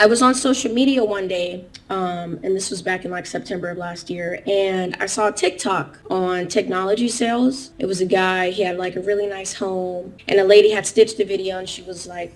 I was on social media one day, and this was back in like September of last year, and I saw a TikTok on technology sales. It was a guy, he had like a really nice home, and a lady had stitched the video, and she was like,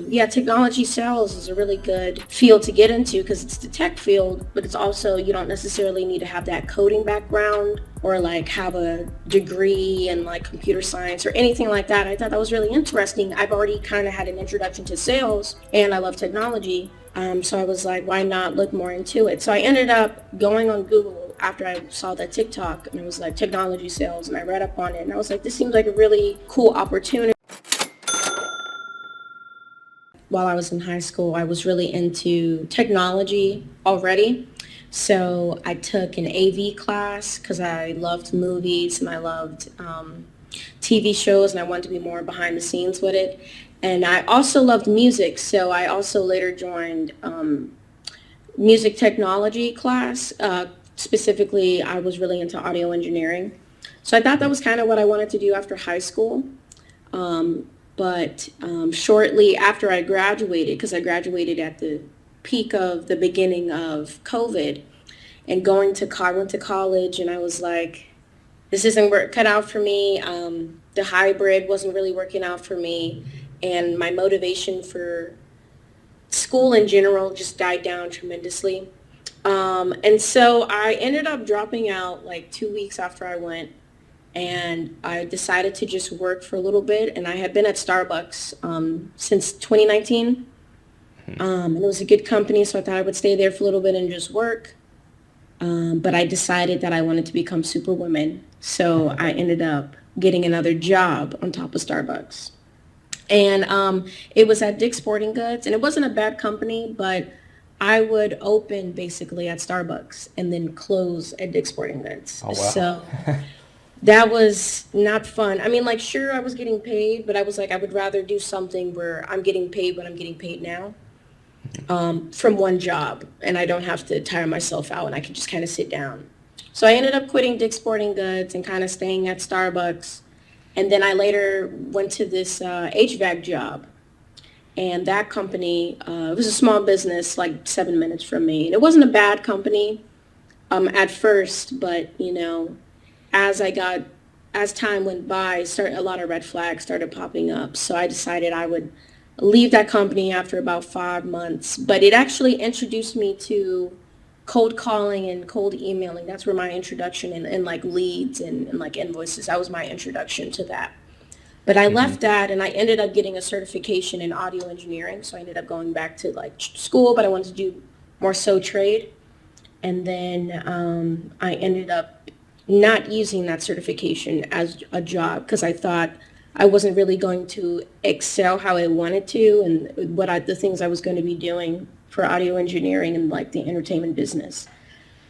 yeah, technology sales is a really good field to get into because it's the tech field, but it's also, you don't necessarily need to have that coding background or like have a degree in like computer science or anything like that. I thought that was really interesting. I've already kind of had an introduction to sales and I love technology. So I was like, why not look more into it? So I ended up going on Google after I saw that TikTok and it was like technology sales and I read up on it and I was like, this seems like a really cool opportunity. While I was in high school, I was really into technology already. So I took an AV class because I loved movies and I loved TV shows and I wanted to be more behind the scenes with it. And I also loved music, so I also later joined music technology class. Specifically, I was really into audio engineering. So I thought that was kind of what I wanted to do after high school. But shortly after I graduated, because I graduated at the peak of the beginning of COVID, and I went to college, and I was like, this isn't cut out for me. The hybrid wasn't really working out for me, and my motivation for school in general just died down tremendously. And so I ended up dropping out like 2 weeks after I went and I decided to just work for a little bit. And I had been at Starbucks since 2019. And it was a good company, so I thought I would stay there for a little bit and just work. But I decided that I wanted to become Superwoman. So I ended up getting another job on top of Starbucks. And it was at Dick's Sporting Goods. And it wasn't a bad company, but I would open basically at Starbucks and then close at Dick's Sporting Goods. Oh, wow. So that was not fun. I mean, like, sure, I was getting paid, but I was like, I would rather do something where I'm getting paid what I'm getting paid now from one job, and I don't have to tire myself out, and I can just kind of sit down. So I ended up quitting Dick's Sporting Goods and kind of staying at Starbucks, and then I later went to this HVAC job, and that company, it was a small business, like 7 minutes from me. And it wasn't a bad company at first, but, you know, as time went by, a lot of red flags started popping up. So I decided I would leave that company after about 5 months. But it actually introduced me to cold calling and cold emailing. That's where my introduction and like leads and like invoices, that was my introduction to that. But I left that and I ended up getting a certification in audio engineering. So I ended up going back to like school, but I wanted to do more so trade. And then I ended up not using that certification as a job because I thought I wasn't really going to excel how I wanted to and the things I was going to be doing for audio engineering and like the entertainment business.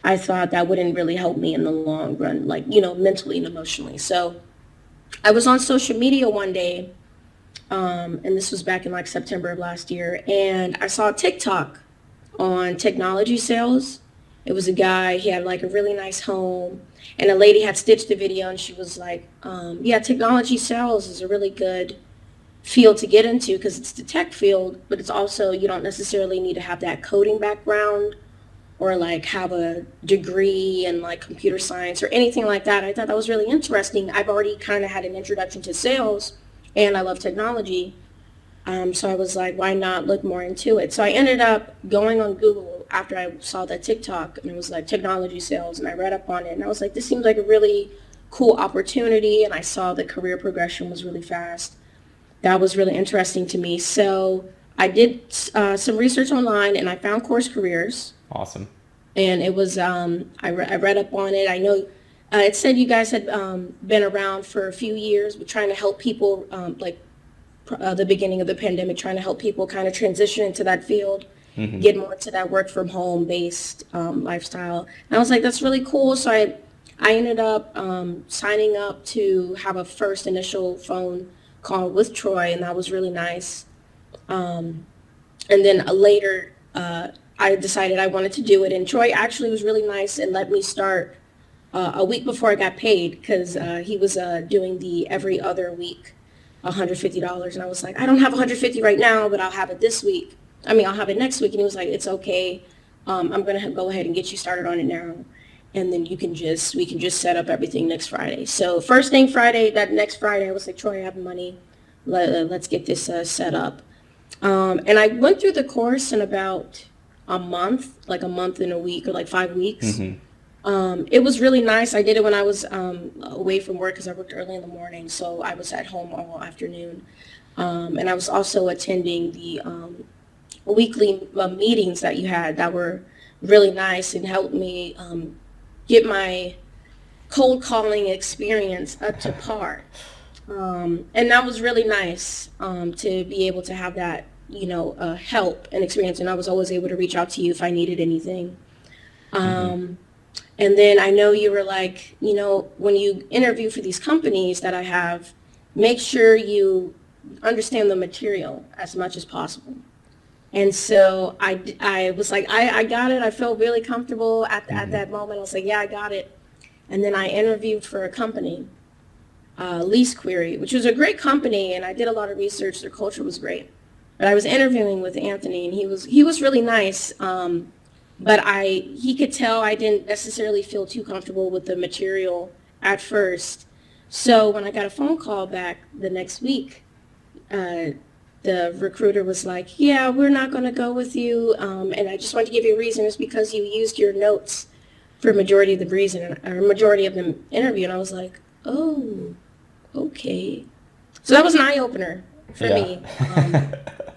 I thought that wouldn't really help me in the long run, like, you know, mentally and emotionally. So I was on social media one day, and this was back in like September of last year, and I saw a TikTok on technology sales. It was a guy, he had like a really nice home, and a lady had stitched the video, and she was like, yeah, technology sales is a really good field to get into because it's the tech field, but it's also, you don't necessarily need to have that coding background or like have a degree in like computer science or anything like that. I thought that was really interesting. I've already kind of had an introduction to sales and I love technology. So I was like, why not look more into it? So I ended up going on Google after I saw that TikTok and it was like technology sales and I read up on it and I was like, this seems like a really cool opportunity. And I saw the career progression was really fast. That was really interesting to me. So I did some research online and I found Course Careers. Awesome. And it was, I read up on it. I know it said you guys had been around for a few years, but trying to help people, the beginning of the pandemic, trying to help people kind of transition into that field, get more to that work from home based lifestyle. And I was like, that's really cool. So I ended up signing up to have a first initial phone call with Troy, and that was really nice. And then later, I decided I wanted to do it, and Troy actually was really nice and let me start a week before I got paid because he was doing the every other week $150, and I was like, I don't have $150 right now, but I'll have it this week. I'll have it next week. And he was like, it's okay. I'm going to go ahead and get you started on it now. And then we can just set up everything next Friday. So first thing Friday, that next Friday, I was like, Troy, I have money. Let's get this set up. And I went through the course in about like a month and a week, or like 5 weeks. It was really nice. I did it when I was away from work because I worked early in the morning. So I was at home all afternoon. And I was also attending the weekly meetings that you had that were really nice and helped me get my cold calling experience up to par. And that was really nice to be able to have that, help and experience. And I was always able to reach out to you if I needed anything. And then I know you were like, when you interview for these companies that I have, make sure you understand the material as much as possible. And so I was like, I got it. I felt really comfortable at that moment. I was like, yeah, I got it. And then I interviewed for a company, Lease Query, which was a great company. And I did a lot of research. Their culture was great. But I was interviewing with Anthony, and he was really nice. But he could tell I didn't necessarily feel too comfortable with the material at first. So when I got a phone call back the next week, the recruiter was like, yeah, we're not going to go with you. And I just wanted to give you a reason. It's because you used your notes for majority of the reason, or majority of the interview. And I was like, oh, okay. So that was an eye-opener for me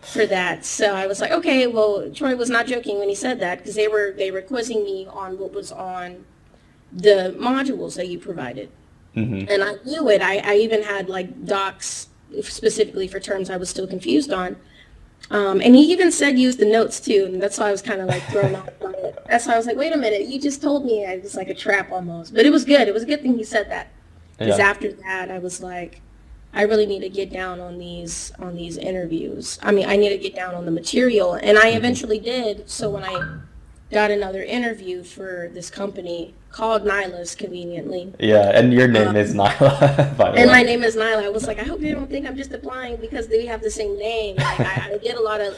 for that. So I was like, okay, well, Troy was not joking when he said that, because they were quizzing me on what was on the modules that you provided. And I knew it. I even had like docs specifically for terms I was still confused on. And he even said use the notes too, and that's why I was kind of like thrown off by it. That's why I was like, wait a minute, you just told me. It was like a trap almost. But it was good. It was a good thing he said that. Because after that, I was like, I really need to get down on these interviews. I need to get down on the material. And I eventually did. So when I got another interview for this company called Nyla's, conveniently. Yeah, and your name is Nyla, by the way. And my name is Nyla. I was like, I hope they don't think I'm just applying because they have the same name. Like, I did a lot of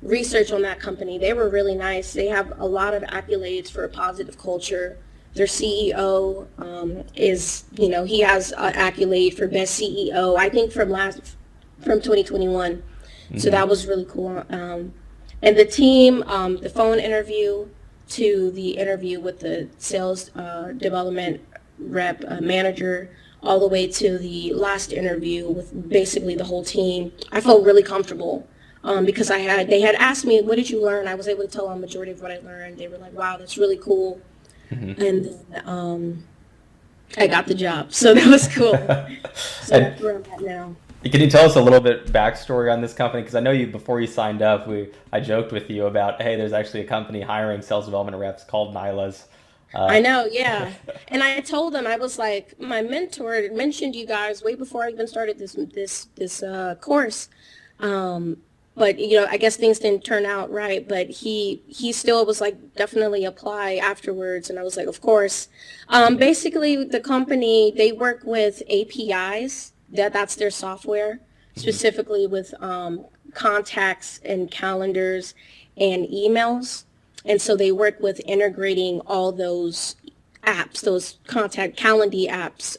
research on that company. They were really nice. They have a lot of accolades for a positive culture. Their CEO is, he has an accolade for best CEO, I think from 2021. So that was really cool. And the team, the phone interview to the interview with the sales development rep manager, all the way to the last interview with basically the whole team, I felt really comfortable because they had asked me, what did you learn? I was able to tell them majority of what I learned. They were like, wow, that's really cool. And then I got the job, so that was cool. So that's where I'm at now. Can you tell us a little bit backstory on this company? Because I know before you signed up, I joked with you about, hey, there's actually a company hiring sales development reps called Nyla's. I know, yeah. And I told them, I was like, my mentor mentioned you guys way before I even started this course. But, I guess things didn't turn out right. But he still was like, definitely apply afterwards. And I was like, of course. Basically, the company, they work with APIs. That's their software, specifically with contacts and calendars and emails. And so they work with integrating all those apps, those contact calendar apps,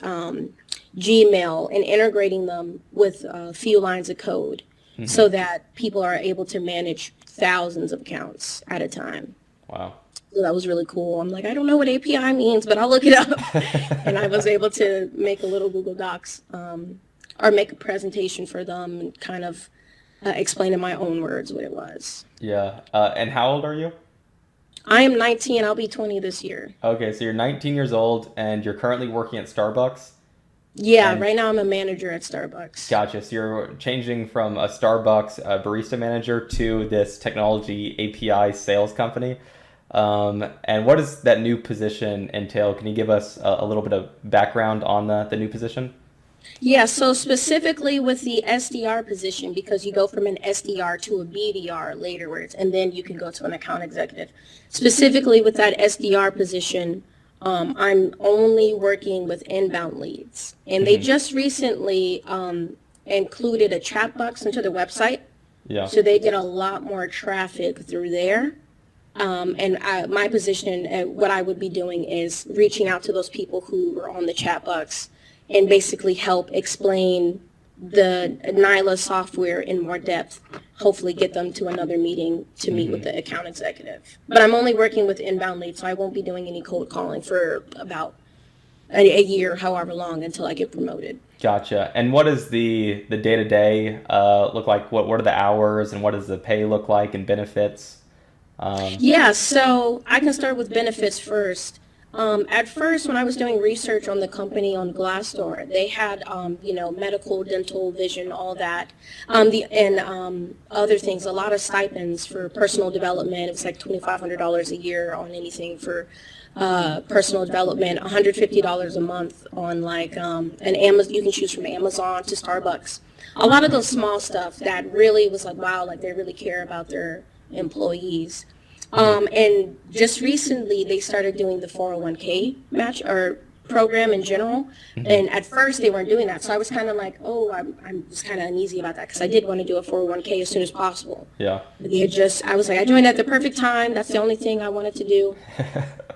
Gmail, and integrating them with a few lines of code so that people are able to manage thousands of accounts at a time. Wow. So that was really cool. I'm like, I don't know what API means, but I'll look it up. And I was able to make a little Google Docs or make a presentation for them and kind of explain in my own words what it was. Yeah. And how old are you? I am 19. I'll be 20 this year. Okay, so you're 19 years old and you're currently working at Starbucks? Yeah, right now I'm a manager at Starbucks. Gotcha. So you're changing from a Starbucks barista manager to this technology API sales company. And what does that new position entail? Can you give us a little bit of background on the new position? Yeah, so specifically with the SDR position, because you go from an SDR to a BDR laterwards, and then you can go to an account executive. Specifically with that SDR position, I'm only working with inbound leads. And they just recently included a chat box into their website Yeah. So they get a lot more traffic through there. My position, what I would be doing is reaching out to those people who are on the chat box and basically help explain the Nyla software in more depth, hopefully get them to another meeting to meet with the account executive. But I'm only working with inbound leads, so I won't be doing any cold calling for about a year, however long, until I get promoted. Gotcha. And what does the day-to-day look like? What are the hours and what does the pay look like and benefits? Yeah, so I can start with benefits first. At first, when I was doing research on the company on Glassdoor, they had, medical, dental, vision, all that, other things, a lot of stipends for personal development. It was like $2,500 a year on anything for personal development, $150 a month on like an Amazon. You can choose from Amazon to Starbucks. A lot of those small stuff that really was like, wow, like they really care about their employees. And just recently they started doing the 401k match or program in general. And at first they weren't doing that. So I was kind of like, oh, I'm just kind of uneasy about that because I did want to do a 401k as soon as possible. Yeah. I was like, I joined at the perfect time. That's the only thing I wanted to do.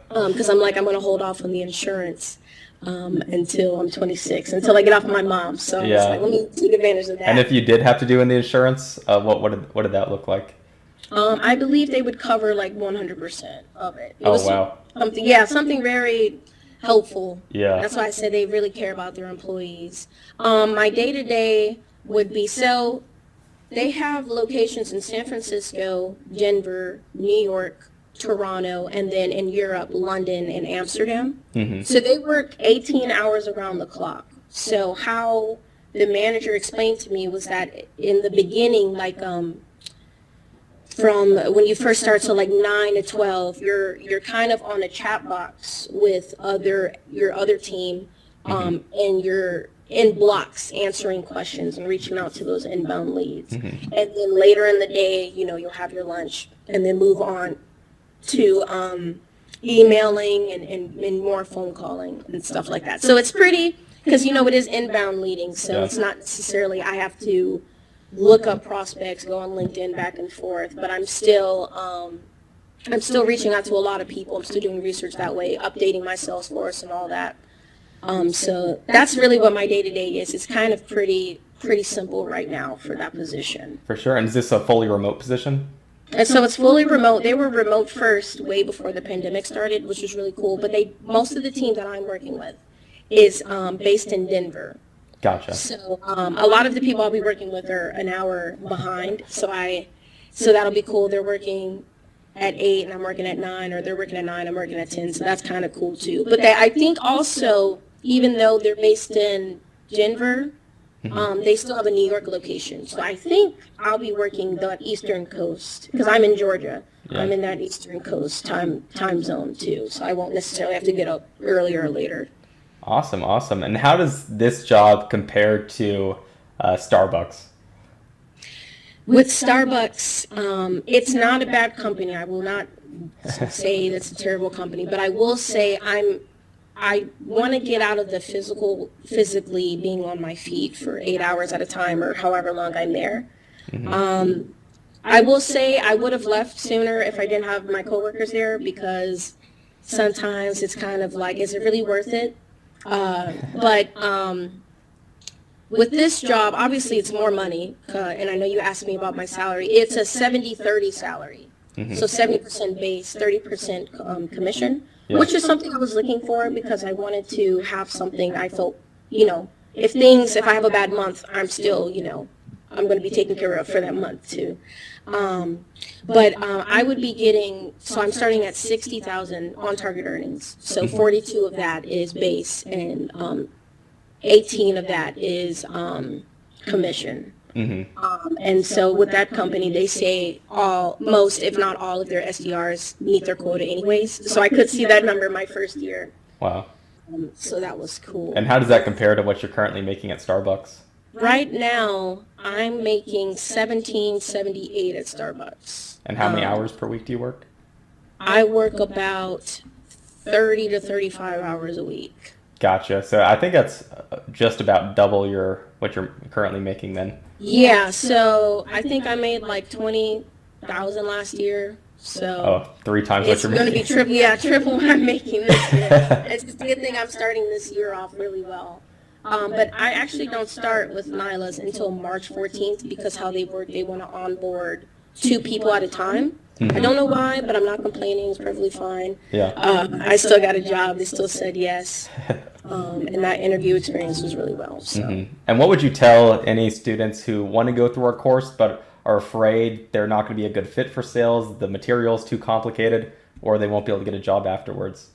Because I'm like, I'm going to hold off on the insurance until I'm 26, until I get off of my mom. So I was like, let me take advantage of that. And if you did have to do in the insurance, what did that look like? I believe they would cover like 100% of it. It Oh, was wow. something very helpful. Yeah. That's why I said they really care about their employees. My day-to-day would be, so they have locations in San Francisco, Denver, New York, Toronto, and then in Europe, London and Amsterdam. So they work 18 hours around the clock. So how the manager explained to me was that in the beginning, like from when you first start, so like 9 to 12, you're kind of on a chat box with your other team, and you're in blocks answering questions and reaching out to those inbound leads. And then later in the day, you'll have your lunch and then move on to emailing and more phone calling and stuff like that. So it's pretty, because it is inbound leading, so it's not necessarily I have to look up prospects, go on LinkedIn back and forth, but I'm still reaching out to a lot of people. I'm still doing research that way, updating my Salesforce and all that. So that's really what my day-to-day is. It's kind of pretty simple right now for that position. For sure. And is this a fully remote position? And so it's fully remote. They were remote first way before the pandemic started, which was really cool. But most of the team that I'm working with is based in Denver. Gotcha. So a lot of the people I'll be working with are an hour behind. So that'll be cool. They're working at 8 and I'm working at 9, or they're working at 9, I'm working at 10. So that's kind of cool too. But I think also, even though they're based in Denver, they still have a New York location. So I think I'll be working the Eastern Coast because I'm in Georgia. Yeah. I'm in that Eastern Coast time zone too. So I won't necessarily have to get up earlier or later. Awesome. And how does this job compare to Starbucks? With Starbucks, it's not a bad company. I will not say it's a terrible company, but I will say I want to get out of the physically being on my feet for 8 hours at a time or however long I'm there. I will say I would have left sooner if I didn't have my coworkers there, because sometimes it's kind of like, is it really worth it? But with this job, obviously it's more money, and I know you asked me about my salary. It's a 70-30 salary, so 70% base, 30% commission, which is something I was looking for because I wanted to have something I felt, if I have a bad month, I'm still, I'm going to be taken care of for that month too. But I would be getting, so I'm starting at 60,000 on target earnings. So 42 of that is base, and 18 of that is commission. And so with that company, they say most, if not all, of their SDRs meet their quota anyways. So I could see that number my first year. Wow. So that was cool. And how does that compare to what you're currently making at Starbucks? Right now, I'm making $17.78 at Starbucks. And how many hours per week do you work? I work about 30 to 35 hours a week. Gotcha. So I think that's just about double what you're currently making then. Yeah, so I think I made like 20,000 last year. So Oh, three times what it's you're going to be making. triple, yeah, triple what I'm making this year. It's a good thing I'm starting this year off really well. But I actually don't start with Nyla's until March 14th because how they work, they want to onboard two people at a time. I don't know why, but I'm not complaining. It's perfectly fine. Yeah. I still got a job. They still said yes. And that interview experience was really well. So. And what would you tell any students who want to go through our course but are afraid they're not going to be a good fit for sales, the material's too complicated, or they won't be able to get a job afterwards?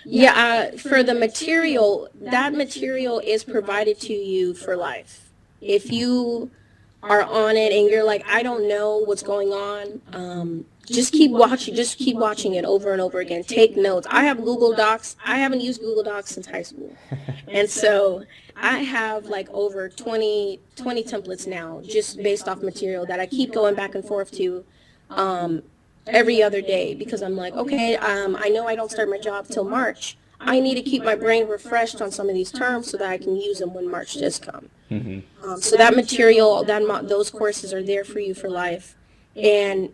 Yeah, for the material, that material is provided to you for life. If you are on it and you're like, I don't know what's going on, just keep watching it over and over again. Take notes. I have Google Docs. I haven't used Google Docs since high school. And so I have like over 20 templates now, just based off material that I keep going back and forth to. Every other day because I'm like, okay, I know I don't start my job till March. I need to keep my brain refreshed on some of these terms so that I can use them when March does come. So that material, those courses are there for you for life. And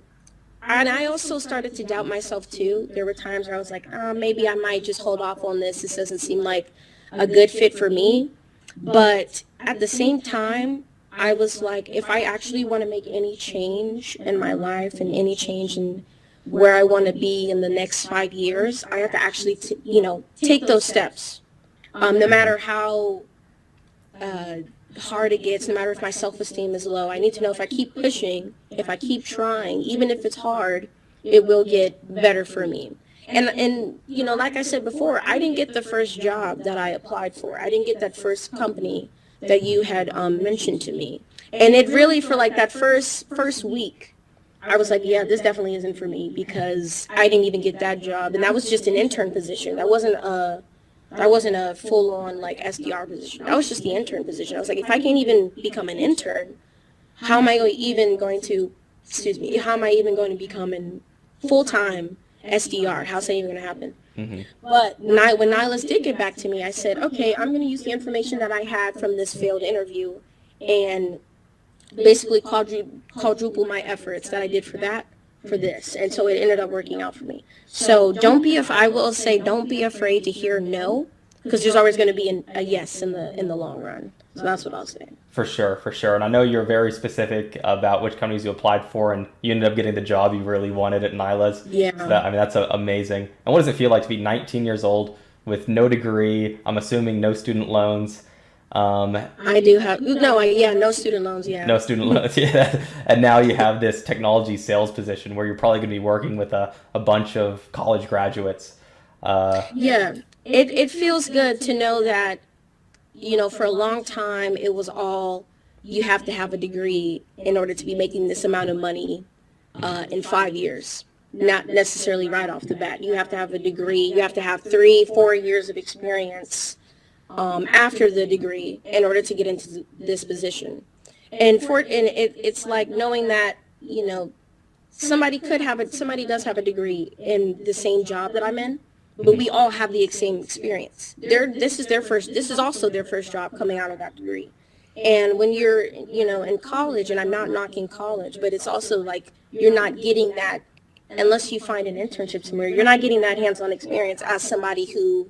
I also started to doubt myself too. There were times where I was like, maybe I might just hold off on this. This doesn't seem like a good fit for me. But at the same time, I was like, if I actually want to make any change in my life and any change in where I want to be in the next 5 years, I have to actually, take those steps. No matter how hard it gets, no matter if my self-esteem is low, I need to know if I keep pushing, if I keep trying, even if it's hard, it will get better for me. And like I said before, I didn't get the first job that I applied for. I didn't get that first company that you had mentioned to me. And it really, for like that first week, I was like, yeah, this definitely isn't for me because I didn't even get that job. And that was just an intern position. That wasn't a full-on like SDR position. That was just the intern position. I was like, if I can't even become an intern, how am I going to become a full-time SDR? How's that even going to happen? But when Nyla's did get back to me, I said, okay, I'm going to use the information that I had from this failed interview and basically quadruple my efforts that I did for this. And so it ended up working out for me. So I will say, don't be afraid to hear no, because there's always going to be a yes in the long run. So that's what I'll say. For sure. And I know you're very specific about which companies you applied for, and you ended up getting the job you really wanted at Nyla's. Yeah. So that's amazing. And what does it feel like to be 19 years old with no degree? I'm assuming no student loans. I do have no student loans. Yeah. No student loans. Yeah. And now you have this technology sales position where you're probably going to be working with a bunch of college graduates. Yeah. It feels good to know that. For a long time, it was all, you have to have a degree in order to be making this amount of money in 5 years. Not necessarily right off the bat. You have to have a degree. You have to have 3-4 years of experience after the degree in order to get into this position. And it's like knowing that, somebody does have a degree in the same job that I'm in. But we all have the same experience. This is also their first job coming out of that degree. And when you're, in college, and I'm not knocking college, but it's also like you're not getting that, unless you find an internship somewhere, you're not getting that hands-on experience as somebody who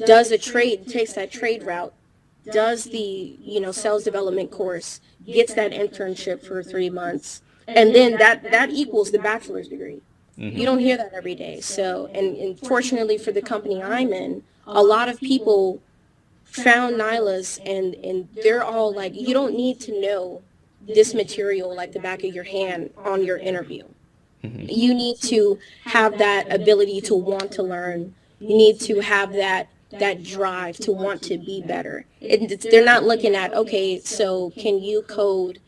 does takes that trade route, does the, sales development course, gets that internship for 3 months, and then that equals the bachelor's degree. You don't hear that every day. So, and fortunately for the company I'm in, a lot of people found Nyla's and they're all like, you don't need to know this material like the back of your hand on your interview. You need to have that ability to want to learn. You need to have that drive to want to be better. They're not looking at, okay, so can you code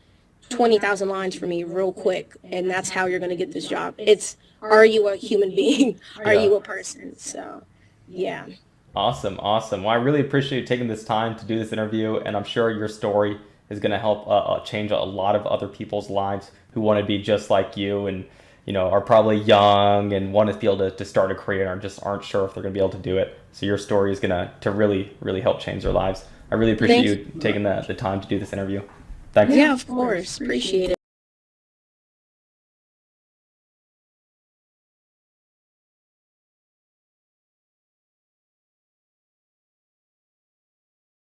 20,000 lines for me real quick, and that's how you're going to get this job. It's, are you a human being? Are you a person? So, yeah. Awesome. Well, I really appreciate you taking this time to do this interview, and I'm sure your story is going to help change a lot of other people's lives who want to be just like you and are probably young and want to be able to start a career and just aren't sure if they're going to be able to do it. So your story is going to really, really help change their lives. I really appreciate you taking the time to do this interview. Thanks. Yeah, of course. Appreciate it.